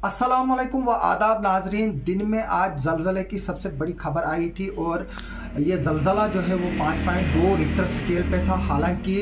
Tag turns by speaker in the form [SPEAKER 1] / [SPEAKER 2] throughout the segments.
[SPEAKER 1] अस्सलाम वालेकुम व आदाब नाजरीन। दिन में आज ज़लज़ले की सबसे बड़ी खबर आई थी और ये ज़लज़ला जो है वो 5.2 रिक्टर स्केल पे था। हालांकि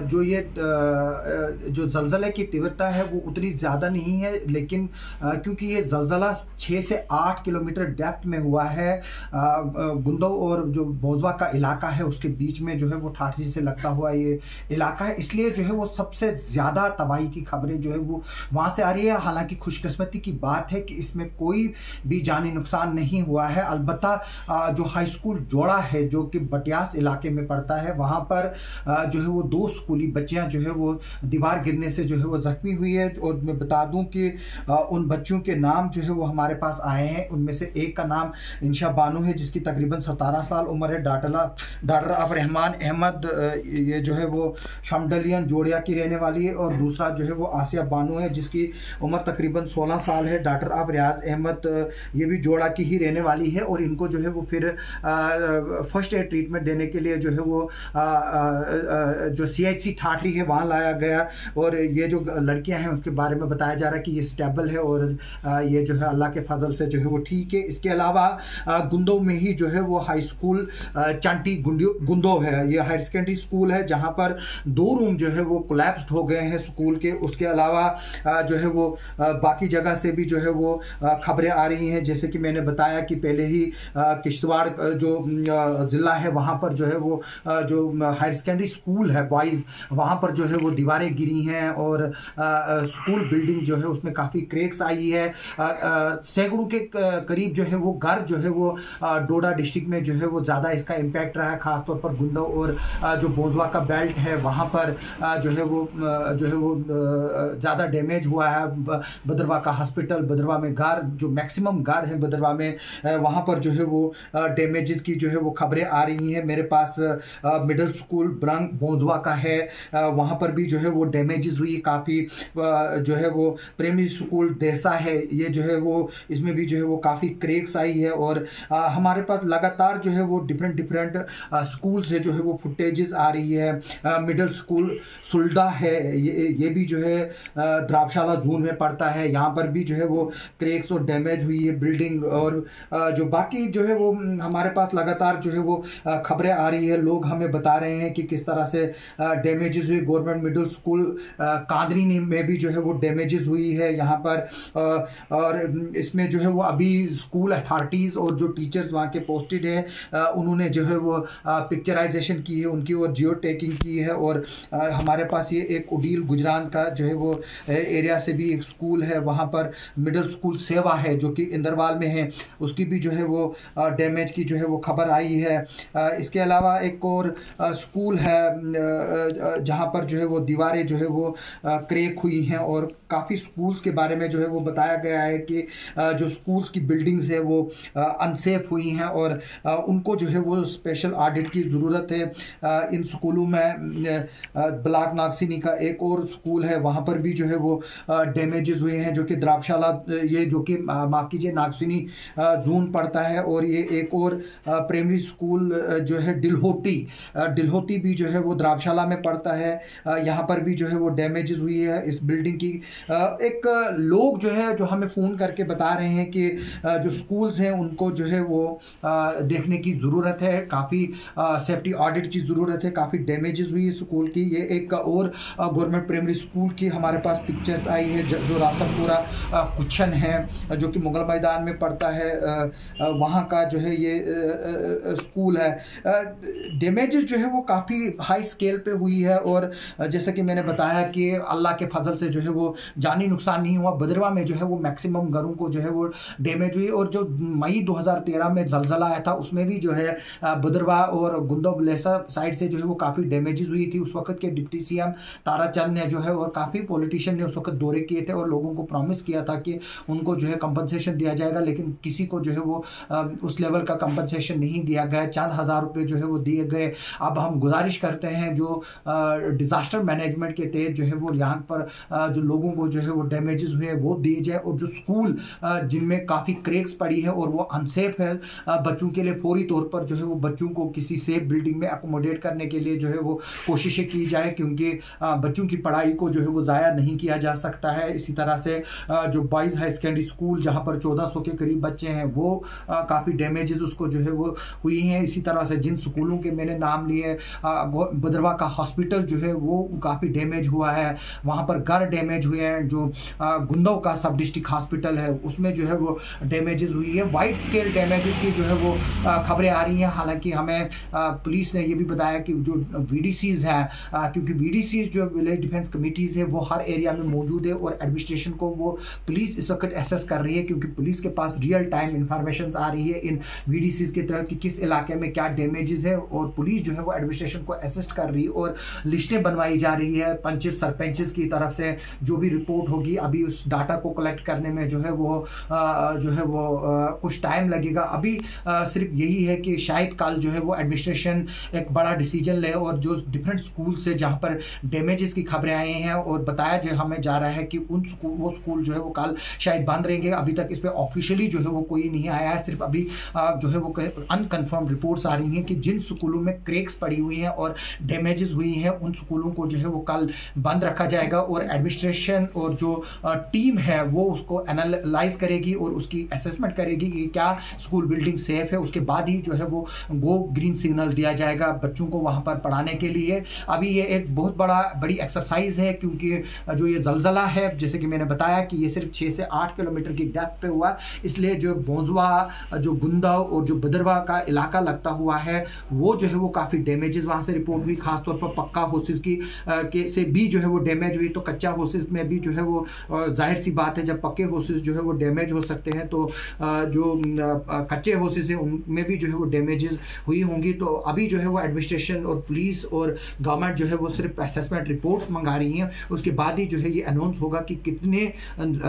[SPEAKER 1] जो ज़लज़ले की तीव्रता है वो उतनी ज़्यादा नहीं है, लेकिन क्योंकि ये ज़लज़ला 6 से 8 किलोमीटर डेप्थ में हुआ है, गुंदो और जो बोजवा का इलाका है उसके बीच में जो है वो ठाठी से लगता हुआ ये इलाका है, इसलिए जो है वो सबसे ज़्यादा तबाही की खबरें जो है वो वहाँ से आ रही है। हालांकि खुशकिस्मती की बात है कि इसमें कोई भी जानी नुकसान नहीं हुआ है। अलबत्ता जो हाई स्कूल जोड़ा है जो कि बटियास इलाके में पड़ता है, वहाँ पर जो है वो 2 स्कूली बच्चियाँ जो है वो दीवार गिरने से जो है वो जख्मी हुई है। और मैं बता दूं कि उन बच्चों के नाम जो है वो हमारे पास आए हैं। उनमें से एक का नाम इंशा बानो है जिसकी तकरीबन 17 साल उम्र है। डॉक्टर अब रहमान अहमद ये जो है वो शामडलियन जोड़िया की रहने वाली है। और दूसरा जो है वो आसिया बानो है जिसकी उम्र तकरीबन 16 साल है। डॉक्टर अब रियाज अहमद ये भी जोड़ा की ही रहने वाली है। और इनको जो है वो फिर फर्स्ट एड ट्रीटमेंट देने के लिए जो है वो जो CHC ठाठरी है वहाँ लाया गया। और ये जो लड़कियां हैं उसके बारे में बताया जा रहा है कि ये स्टेबल है और ये जो है अल्लाह के फजल से जो है वो ठीक है। इसके अलावा गुंदो में ही जो है वो हाई स्कूल चांटी गुंदो है, ये हायर सेकेंडरी स्कूल है जहाँ पर 2 रूम जो है वो कोलैप्स्ड हो गए हैं स्कूल के। उसके अलावा जो है वो बाकी जगह से भी जो है वो खबरें आ रही हैं, जैसे कि मैंने बताया कि पहले ही किश्तवाड़ जो ज़िला है वहाँ पर जो है वो जो हायर सेकेंडरी स्कूल है बॉयज़, वहाँ पर जो है वो दीवारें गिरी हैं और स्कूल बिल्डिंग जो है उसमें काफ़ी क्रैक्स आई है। सैकड़ों के करीब जो है वो घर जो है वो डोडा डिस्ट्रिक्ट में जो है वो ज़्यादा इसका इम्पैक्ट रहा है, ख़ासतौर पर गुंदो और जो बोजवा का बेल्ट है वहाँ पर जो है वो ज़्यादा डैमेज हुआ है। बदरवा का हॉस्पिटल, बदरवा में घर जो मैक्सिमम घर है बदरवा में, वहाँ पर जो है वो डैमेजेस की जो है वो खबरें आ रही हैं। मेरे पास मिडिल स्कूल ब्रंग बोजवा का है, वहाँ पर भी जो है वो डैमेजेस हुई काफ़ी। जो है वो प्राइमरी स्कूल देसा है, ये जो है वो इसमें भी जो है वो काफ़ी क्रैक्स आई है। और हमारे पास लगातार जो है वो डिफरेंट स्कूल से जो है वो फुटेजेस आ रही है। मिडिल स्कूल सुल्दा है, ये भी जो है द्राबशाला जोन में पड़ता है, यहाँ पर भी जो है वो क्रैक्स और डैमेज हुई है बिल्डिंग। और जो बाकी जो है वो हमारे पास लगातार जो है वो खबरें आ रही है, लोग हमें बता रहे हैं कि किस तरह से डैमेजेस हुई। गवर्नमेंट मिडिल स्कूल कांदरी में भी जो है वो डैमेजेस हुई है यहाँ पर। और इसमें जो है वो अभी स्कूल अथॉरिटीज़ और जो टीचर्स वहाँ के पोस्टेड है उन्होंने जो है वो पिक्चराइजेशन की है उनकी और जियो टैगिंग की है। और हमारे पास ये एक उडील गुजरान का जो है वो एरिया से भी एक स्कूल है, वहाँ पर मिडिल स्कूल सेवा है जो कि इंदरवाल में है, उसकी भी जो है वो डैमेज की जो है वो खबर आई है। इसके अलावा एक और स्कूल है जहाँ पर जो है वो दीवारें जो है वो क्रैक हुई हैं। और काफ़ी स्कूल्स के बारे में जो है वो बताया गया है कि जो स्कूल्स की बिल्डिंग्स है वो अनसेफ हुई हैं और उनको जो है वो स्पेशल ऑडिट की ज़रूरत है। इन स्कूलों में ब्लॉक नागसिनी का एक और स्कूल है, वहाँ पर भी जो है वो डैमेजेस हुए हैं, जो कि द्राबशाला ये जो कि माफ़ कीजिए नागसिनी जोन पड़ता है। और ये एक और प्राइमरी स्कूल जो है डिलहोती भी जो है वो द्राबशाला में पड़ता है, यहाँ पर भी जो है वो डैमेजेस हुई है इस बिल्डिंग की। एक लोग जो है जो हमें फ़ोन करके बता रहे हैं कि जो स्कूल्स हैं उनको जो है वो देखने की ज़रूरत है, काफ़ी सेफ्टी ऑडिट की ज़रूरत है, काफ़ी डैमेजेस हुई है स्कूल की। ये एक और गवर्नमेंट प्राइमरी स्कूल की हमारे पास पिक्चर्स आई है जो रातरपुरा कुछन है जो कि मुगल मैदान में पड़ता है, वहाँ का जो है ये स्कूल है। डैमेजेस जो है वो काफ़ी हाई स्केल पे हुई है। और जैसा कि मैंने बताया कि अल्लाह के फजल से जो है वो जानी नुकसान नहीं हुआ। बदरवा में जो है वो मैक्सिमम घरों को जो है वो डैमेज हुई। और जो मई 2013 में ज़लज़ला आया था उसमें भी जो है बदरवा और गुंदो बलेसा साइड से जो है वो काफ़ी डैमेजेस हुई थी। उस वक्त के डिप्टी CM ताराचंद ने जो है और काफ़ी पॉलिटिशियन ने उस वक्त दौरे किए थे और लोगों को प्रॉमिस किया था कि उनको जो है कंपनसेशन दिया जाएगा, लेकिन किसी को जो है वो उस लेवल का कंपनसेशन नहीं दिया गया, चंद हज़ार रुपये जो है वो दिए गए। अब हम गुजारिश करते हैं जो डिज़ास्टर मैनेजमेंट के तहत जो है वो यहाँ पर जो लोगों को जो है वो डैमेजेस हुए वो दिए जाए, और जो स्कूल जिनमें काफ़ी क्रैक्स पड़ी है और वो अनसेफ है बच्चों के लिए, फौरी तौर पर जो है वो बच्चों को किसी सेफ बिल्डिंग में अकोमोडेट करने के लिए जो है वो कोशिशें की जाए, क्योंकि बच्चों की पढ़ाई को जो है वो ज़ाया नहीं किया जा सकता है। इसी तरह से जो बॉयज़ हाई सेकेंडरी स्कूल जहाँ पर 1400 के करीब बच्चे हैं वो काफ़ी डैमेजेस उसको जो है वो हुई हैं। इसी तरह से जिन स्कूलों के मैंने नाम लिए, भद्रवा का हॉस्पिटल जो है वो काफ़ी डैमेज हुआ है, वहाँ पर घर डैमेज हुए हैं। जो गुंदव का सब डिस्ट्रिक्ट हॉस्पिटल है उसमें जो है वो डैमेजेस हुई है। वाइड स्केल डैमेजेस की जो है वो खबरें आ रही हैं। हालांकि हमें पुलिस ने ये भी बताया कि जो VDCs हैं, क्योंकि VDCs जो विलेज डिफेंस कमेटीज़ है वो हर एरिया में मौजूद है, और एडमिनिस्ट्रेशन को वो पुलिस इस वक्त एसेस कर रही है, क्योंकि पुलिस के पास रियल टाइम इंफॉर्मेशन आ रही है इन VDCs के तहत कि किस इलाके में क्या डैमेजेस है, और पुलिस जो है वो एडमिनिस्ट्रेशन को असिस्ट कर रही है और लिस्टें बनवाई जा रही है पंचेस सरपंचेस की तरफ से। जो भी रिपोर्ट होगी अभी उस डाटा को कलेक्ट करने में जो है वो कुछ टाइम लगेगा। अभी सिर्फ यही है कि शायद कल जो है वो एडमिनिस्ट्रेशन एक बड़ा डिसीजन ले, और जो डिफरेंट स्कूल से जहाँ पर डैमेजेस की खबरें आई हैं और बताया जो हमें जा रहा है कि वो स्कूल जो है वो कल शायद बंद रहेंगे। अभी तक इस पर ऑफिशियली जो है वो कोई नहीं आया है, सिर्फ अभी जो है वो अनकन्फर्म रिपोर्ट्स आ रही हैं कि जिन स्कूलों में क्रैक्स पड़ी हुई हैं और डैमेजेस हुई हैं उन स्कूलों को जो है वो कल बंद रखा जाएगा, और एडमिनिस्ट्रेशन और जो टीम है वो उसको एनालाइज करेगी और उसकी असेसमेंट करेगी कि क्या स्कूल बिल्डिंग सेफ है। उसके बाद ही जो है वो गो ग्रीन सिग्नल दिया जाएगा बच्चों को वहाँ पर पढ़ाने के लिए। अभी ये एक बहुत बड़ी एक्सरसाइज है, क्योंकि जो ये जलजला है जैसे कि मैंने बताया कि ये सिर्फ 6 से 8 किलोमीटर की डेप्थ पे हुआ, इसलिए जो बोंजवा, जो गुंदव और जो भद्रवा का इलाका लगता हुआ है वो जो है वो काफ़ी डैमेजेस वहाँ से रिपोर्ट हुई। खासतौर पर पक्का हाउसेस की से भी जो है वो डैमेज हुई, तो कच्चा हाउसेस में भी जो है वो जाहिर सी बात है जब पक्के हाउसेस जो है वो डैमेज हो सकते हैं तो जो कच्चे हाउसेस हैं उनमें भी जो है वो डैमेजेस हुई होंगी। तो अभी जो है वो एडमिनिस्ट्रेशन और पुलिस और गवर्नमेंट जो है वो सिर्फ असेसमेंट रिपोर्ट्स मंगा रही हैं, उसके बाद ही जो है ये अनाउंस होगा कि कितने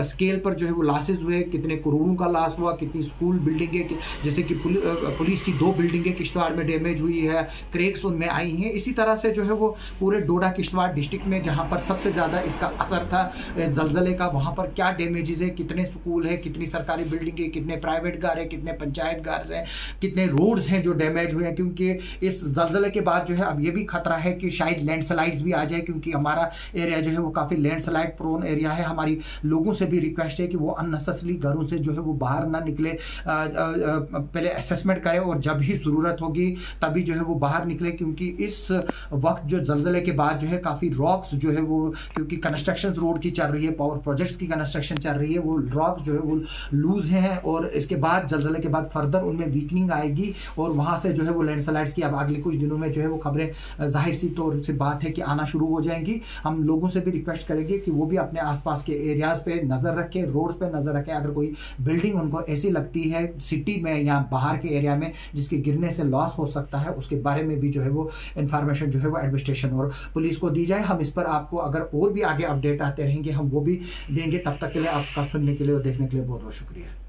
[SPEAKER 1] स्केल पर जो है वो लॉसेज हुए, कितने करोड़ों का लॉस हुआ, कितनी स्कूल बिल्डिंगें, जैसे कि पुलिस की 2 बिल्डिंगें किश्तवाड़ में डैमेज हुई है, क्रैक्स उनमें आई हैं। इसी तरह से जो है वो पूरे डोडा किश्तवाड़ डिस्ट्रिक्ट में जहाँ पर सबसे ज़्यादा इसका असर था जलजले का, वहाँ पर क्या डैमेजेस है, कितने स्कूल है, कितनी सरकारी बिल्डिंगें, कितने प्राइवेट घर है, कितने पंचायत घर हैं, कितने रोड्स हैं जो डैमेज हुए हैं। क्योंकि इस जलजले के बाद जो है अब ये भी खतरा है कि शायद लैंडस्लाइड्स भी आ जाए, क्योंकि हमारा एरिया जो है वो काफ़ी लैंडस्लाइड प्रोन एरिया है। हमारी लोगों से भी रिक्वेस्ट है कि वो अननेसेसरी घरों से जो है वो बाहर ना निकले, पहले असेसमेंट करें और जब ही ज़रूरत होगी तभी जो है वो बाहर निकले, क्योंकि इस वक्त जो जलजले के बाद जो है काफ़ी रॉक्स जो है वो, क्योंकि कंस्ट्रक्शन रोड की चल रही है, पावर प्रोजेक्ट्स की कंस्ट्रक्शन चल रही है, वो रॉक्स जो है वो लूज हैं, और इसके बाद जलजले के बाद फर्दर उनमें वीकनिंग आएगी और वहाँ से जो है वो लैंडस्लाइड्स की अब अगले कुछ दिनों में जो है वो खबरें जाहिर सी तौर से बात है कि आना शुरू हो जाएंगी। हम लोगों से भी रिक्वेस्ट करेंगे कि वो भी अपने आसपास के एरियाज़ पे नज़र रखें, रोड्स पे नज़र रखें। अगर कोई बिल्डिंग उनको ऐसी लगती है सिटी में या बाहर के एरिया में जिसके गिरने से लॉस हो सकता है, उसके बारे में भी जो है वो इन्फॉर्मेशन जो है वो एडमिनिस्ट्रेशन और पुलिस को दी जाए। हम इस पर आपको अगर और भी आगे अपडेट आते रहेंगे हम वो भी देंगे। तब तक के लिए आपका सुनने के लिए और देखने के लिए बहुत बहुत शुक्रिया।